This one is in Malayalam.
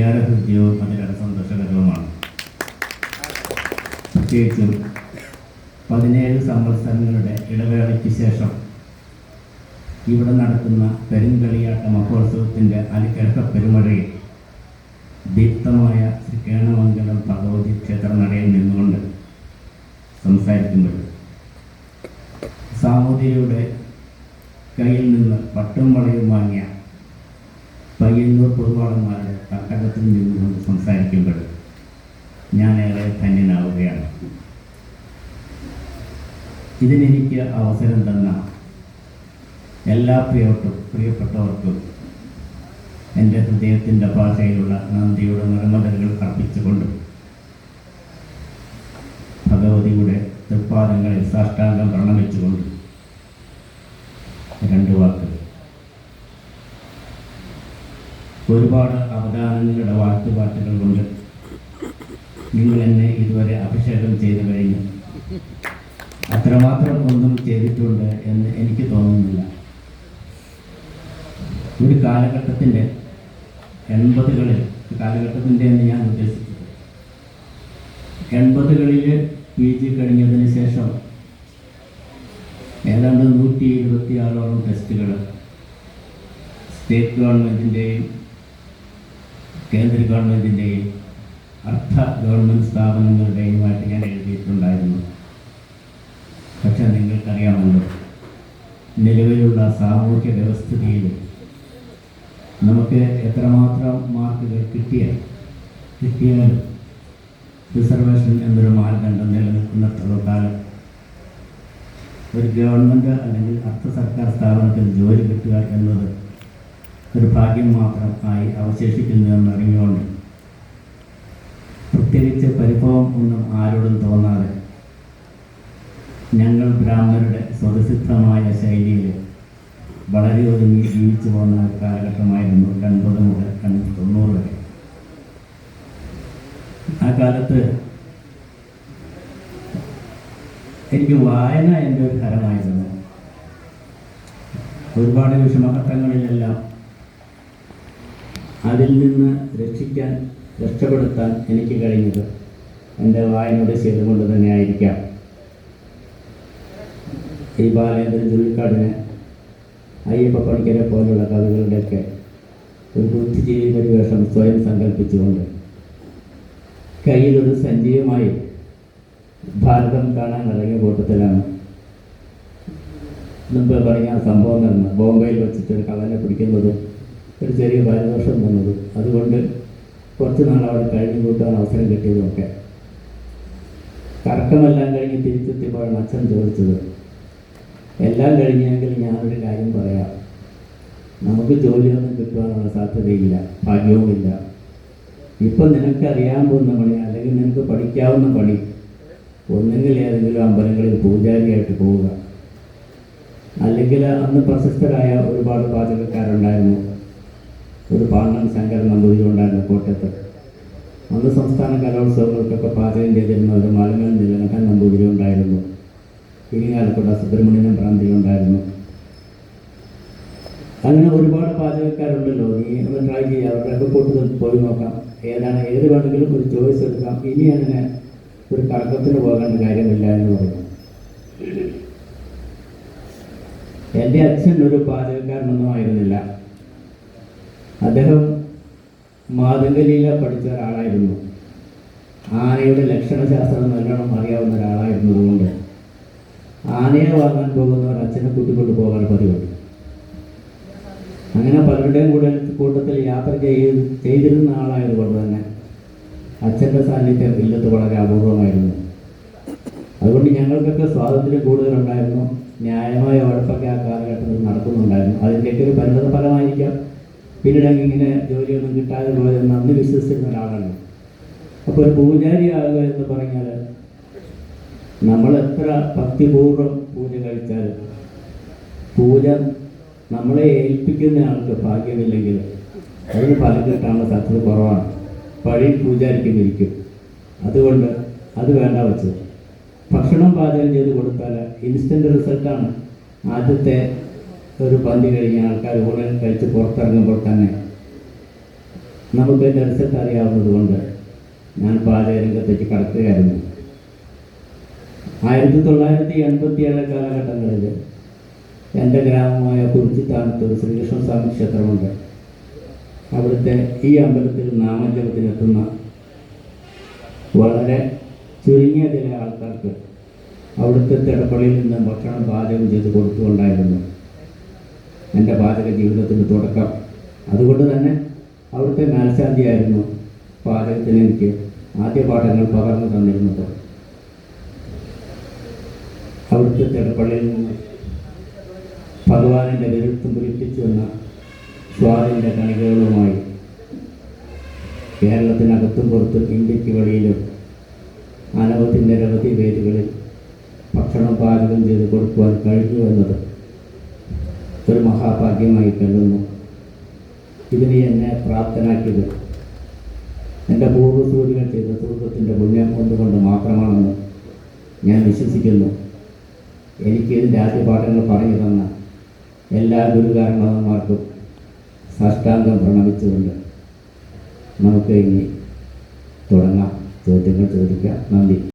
ഏറെ ഹൃദ്യവും അതിലേറെ സന്തോഷകരവുമാണ്. പ്രത്യേകിച്ചും 17 സംവത്സരങ്ങളുടെ ഇടവേളയ്ക്ക് ശേഷം ഇവിടെ നടക്കുന്ന പെരുങ്കളിയാട്ട മഹോത്സവത്തിൻ്റെ അനുഗ്രഹ പെരുമഴയിൽ ദീപ്തമായ ശ്രീ കേണമംഗലം ഭഗവതി ക്ഷേത്ര നടയിൽ നിന്നുകൊണ്ട് സംസാരിക്കുമ്പോൾ സാമൂതിരിയുടെ കയ്യിൽ നിന്ന് പട്ടും വളയും വാങ്ങിയ പയ്യന്നൂർ പൊതുവാളന്മാരുടെ തട്ടകത്തിൽ നിന്നുകൊണ്ട് സംസാരിക്കുമ്പോൾ ഞാനേറെ ധന്യനാവുകയാണ്. ഇതിനെനിക്ക് അവസരം തന്ന എല്ലാ പ്രിയപ്പെട്ടവർക്കും എൻ്റെ ഹൃദയത്തിൻ്റെ ഭാഷയിലുള്ള നന്ദിയുടെ നിർമ്മതകൾ അർപ്പിച്ചുകൊണ്ട് ഭഗവതിയുടെ തൃപ്പാദങ്ങളിൽ സാഷ്ടാംഗം പ്രണമിച്ചുകൊണ്ട് 2 വാക്കുകൾ. ഒരുപാട് അവദാനങ്ങളുടെ വാറ്റുപാട്ടുകൾ കൊണ്ട് നിങ്ങൾ എന്നെ ഇതുവരെ അഭിഷേകം ചെയ്തു കഴിഞ്ഞു. അത്രമാത്രം ഒന്നും ചെയ്തിട്ടുണ്ട് എന്ന് എനിക്ക് തോന്നുന്നില്ല. ഒരു കാലഘട്ടത്തിൻ്റെ 80കളിൽ കാലഘട്ടത്തിൻ്റെ എന്ന് ഞാൻ ഉദ്ദേശിച്ചത് 80കളിൽ PG കഴിഞ്ഞതിന് ശേഷം ഏതാണ്ട് 126ഓളം ടെസ്റ്റുകൾ സ്റ്റേറ്റ് ഗവൺമെൻറ്റിൻ്റെയും കേന്ദ്ര ഗവൺമെൻറ്റിൻ്റെയും അർദ്ധ ഗവൺമെൻറ് സ്ഥാപനങ്ങളുടെയുമായിട്ട് ഞാൻ എഴുതിയിട്ടുണ്ടായിരുന്നു. പക്ഷെ നിങ്ങൾക്കറിയാമല്ലോ, നിലവിലുള്ള സാമൂഹ്യ വ്യവസ്ഥിതിയിൽ നമുക്ക് എത്രമാത്രം മാർക്കുകൾ കിട്ടിയാലും റിസർവേഷൻ എന്നൊരു മാനദണ്ഡം നിലനിൽക്കുന്നിടത്തോളം കാലം ഒരു ഗവൺമെൻറ് അല്ലെങ്കിൽ അർദ്ധ സർക്കാർ സ്ഥാപനത്തിൽ ജോലി കിട്ടുക എന്നത് ഒരു ഭാഗ്യം മാത്രം ആയി അവശേഷിക്കുന്നു എന്നറിഞ്ഞുകൊണ്ട് പ്രത്യേകിച്ച് പരിഭവം ഒന്നും ആരോടും തോന്നാതെ ഞങ്ങൾ ബ്രാഹ്മണരുടെ സ്വതസിദ്ധമായ ശൈലിയിൽ വളരെ ഒതുങ്ങി ജീവിച്ചു പോകുന്ന കാലഘട്ടമായിരുന്നു 80 മുതൽ 90 വരെ. ആ കാലത്ത് എനിക്ക് വായന എൻ്റെ ഒരു ഹരമായിരുന്നു. ഒരുപാട് വിഷമഘട്ടങ്ങളിലെല്ലാം അതിൽ നിന്ന് രക്ഷപ്പെടുത്താൻ എനിക്ക് കഴിഞ്ഞത് എൻ്റെ വായനയുടെ ശീലം കൊണ്ട് തന്നെ ആയിരിക്കാം. ഈ ബാലേന്ദ്രൻ ചുള്ളിക്കാടിനെ, അയ്യപ്പ പണിക്കരെ പോലുള്ള കവികളുടെയൊക്കെ ഒരു ബുദ്ധിജീവി പരിവേഷം സ്വയം സങ്കല്പിച്ചുകൊണ്ട് കയ്യിലൊരു സഞ്ചിയുമായി ഭാരതം കാണാൻ ഇറങ്ങിയ കൂട്ടത്തിലാണ് മുമ്പ് പറഞ്ഞ സംഭവം നടന്ന് ബോംബെയിൽ വെച്ചിട്ട് ഒരു കള്ളനെ പിടിക്കുന്നതും ഒരു ചെറിയ പാരിതോഷം തന്നതും അതുകൊണ്ട് കുറച്ച് നാൾ അവിടെ കഴിഞ്ഞു കൂട്ടാൻ അവസരം കിട്ടിയതുമൊക്കെ. തർക്കമെല്ലാം കഴിഞ്ഞ് തിരിച്ചെത്തിയപ്പോഴാണ് അച്ഛൻ ചോദിച്ചത്, എല്ലാം കഴിഞ്ഞെങ്കിൽ ഞാനൊരു കാര്യം പറയാം, നമുക്ക് ജോലിയൊന്നും കിട്ടുവാനുള്ള സാധ്യതയില്ല, ഭാഗ്യവുമില്ല. ഇപ്പം നിനക്കറിയാൻ പോകുന്ന പണി അല്ലെങ്കിൽ നിനക്ക് പഠിക്കാവുന്ന പണി ഒന്നെങ്കിൽ ഏതെങ്കിലും അമ്പലങ്ങളിൽ പൂജാരിയായിട്ട് പോവുക, അല്ലെങ്കിൽ അന്ന് പ്രശസ്തരായ ഒരുപാട് പാചകക്കാരുണ്ടായിരുന്നു. ഒരു പാണ്ഡൻ ശങ്കരൻ നമ്പൂതിരി ഉണ്ടായിരുന്നു കോട്ടയത്ത്. അന്ന് സംസ്ഥാന കലോത്സവങ്ങൾക്കൊക്കെ പാചകം ചെയ്തിരുന്ന ഒരു മലമേൽ നിലനിൽക്കാൻ നമ്പൂതിരി ഉണ്ടായിരുന്നു. ഇനിങ്ങാലക്കുട സുബ്രഹ്മണ്യൻ പ്രാന്തി ഉണ്ടായിരുന്നു. അങ്ങനെ ഒരുപാട് പാചകക്കാരുണ്ടല്ലോ, നീ ഒന്ന് ട്രൈ ചെയ്യുക, അവരുടെയൊക്കെ കൂട്ടത്തിൽ പോയി നോക്കാം, ഏത് വേണമെങ്കിലും ഒരു ചോയ്സ് എടുക്കാം, ഇനി അങ്ങനെ ഒരു കറക്കത്തിന് പോകേണ്ട കാര്യമില്ല എന്ന് പറഞ്ഞു. എൻ്റെ അച്ഛൻ ഒരു പാചകക്കാരനൊന്നും ആയിരുന്നില്ല. അദ്ദേഹം മാതംഗലീല പഠിച്ച ഒരാളായിരുന്നു. ആനയുടെ ലക്ഷണശാസ്ത്രം നല്ലോണം അറിയാവുന്ന ഒരാളായിരുന്നതുകൊണ്ട് ആനയെ വാങ്ങാൻ പോകുന്നവർ അച്ഛനെ കൂട്ടിക്കൊണ്ട് പോകാൻ പതിവുണ്ട്. അങ്ങനെ പലരുടെയും കൂട്ടത്തിൽ യാത്ര ചെയ്തിരുന്ന ആളായതുകൊണ്ട് തന്നെ അച്ഛൻ്റെ സാന്നിധ്യം ഇല്ലത്ത് വളരെ അപൂർവമായിരുന്നു. അതുകൊണ്ട് ഞങ്ങൾക്കൊക്കെ സ്വാതന്ത്ര്യം കൂടുതലുണ്ടായിരുന്നു. ന്യായമായ ഉഴപ്പൊക്കെ ആ കാലഘട്ടത്തിൽ നടക്കുന്നുണ്ടായിരുന്നു. അതിൻ്റെയൊക്കെ ഒരു പരിണത ഫലമായിരിക്കാം പിന്നീട് ഇങ്ങനെ ജോലിയൊന്നും കിട്ടാതെ പോയതെന്ന് അന്ന് വിശ്വസിച്ചിരുന്ന ഒരാളാണ്. അപ്പോൾ ഒരു പൂജാരിയാകുക എന്ന് പറഞ്ഞാൽ നമ്മൾ എത്ര ഭക്തിപൂർവ്വം പൂജ കഴിച്ചാൽ പൂജ നമ്മളെ ഏൽപ്പിക്കുന്ന ആൾക്ക് ഭാഗ്യമില്ലെങ്കിൽ അതിന് ഫലം കിട്ടാനുള്ള സാധ്യത കുറവാണ്. പഴയ പൂജാരിക്കും ഇരിക്കും. അതുകൊണ്ട് അത് വേണ്ട വെച്ച് ഭക്ഷണം പാചകം ചെയ്ത് കൊടുത്താൽ ഇൻസ്റ്റൻറ്റ് റിസൾട്ടാണ്. ആദ്യത്തെ ഒരു പന്തി കഴിഞ്ഞ ആൾക്കാർ ഊണിൽ കഴിച്ച് പുറത്തിറങ്ങുമ്പോൾ തന്നെ നമുക്ക് എൻ്റെ റിസൾട്ട് അറിയാവുന്നത് കൊണ്ട് ഞാൻ പാചകരംഗത്തേക്ക് കടക്കുകയായിരുന്നു. 1987 കാലഘട്ടങ്ങളിൽ എൻ്റെ ഗ്രാമമായ കുറിച്ചിത്താനത്ത് ഒരു ശ്രീകൃഷ്ണസ്വാമി ക്ഷേത്രമുണ്ട്. അവിടുത്തെ ഈ അമ്പലത്തിൽ നാമജപത്തിനെത്തുന്ന വളരെ ചുരുങ്ങിയ ചില ആൾക്കാർക്ക് അവിടുത്തെ തിടപ്പള്ളിയിൽ നിന്ന് ഭക്ഷണം പാചകം ചെയ്ത് കൊടുത്തുകൊണ്ടായിരുന്നു എൻ്റെ പാചക ജീവിതത്തിൻ്റെ തുടക്കം. അതുകൊണ്ട് തന്നെ അവിടുത്തെ മേൽശാന്തിയായിരുന്നു പാചകത്തിന് എനിക്ക് ആദ്യ പാഠങ്ങൾ പകർന്നു തന്നിരുന്നത്. അവിടുത്തെ തിടപ്പള്ളിയിൽ നിന്ന് ഭഗവാനിൻ്റെ വിരുദ്ധം പുരിപ്പിച്ചു വന്ന സ്വാദിൻ്റെ കണികകളുമായി കേരളത്തിനകത്തും പുറത്തും ഇന്ത്യക്ക് വെളിയിലും നിരവധി വേദികളിൽ ഭക്ഷണം പാചകം ചെയ്ത് കൊടുക്കുവാൻ കഴിഞ്ഞു എന്നത് ഒരു മഹാഭാഗ്യമായി കരുതുന്നു. ഇതിന് എന്നെ പ്രാപ്തനാക്കിയത് എൻ്റെ പൂർവ്വസൂരികൾ ചെയ്ത സുഹൃത്തിൻ്റെ പുണ്യം ഒന്നുകൊണ്ട് മാത്രമാണെന്ന് ഞാൻ വിശ്വസിക്കുന്നു. എനിക്ക് ഇതിൻ്റെ ആദ്യ പാഠങ്ങൾ പറഞ്ഞു തന്ന എല്ലാ ഗുരുകാരണവന്മാർക്കും സാഷ്ടാംഗം പ്രണമിച്ചുകൊണ്ട് നമുക്ക് ഇനി തുടങ്ങാം. ചോദ്യങ്ങൾ ചോദിക്കാം. നന്ദി.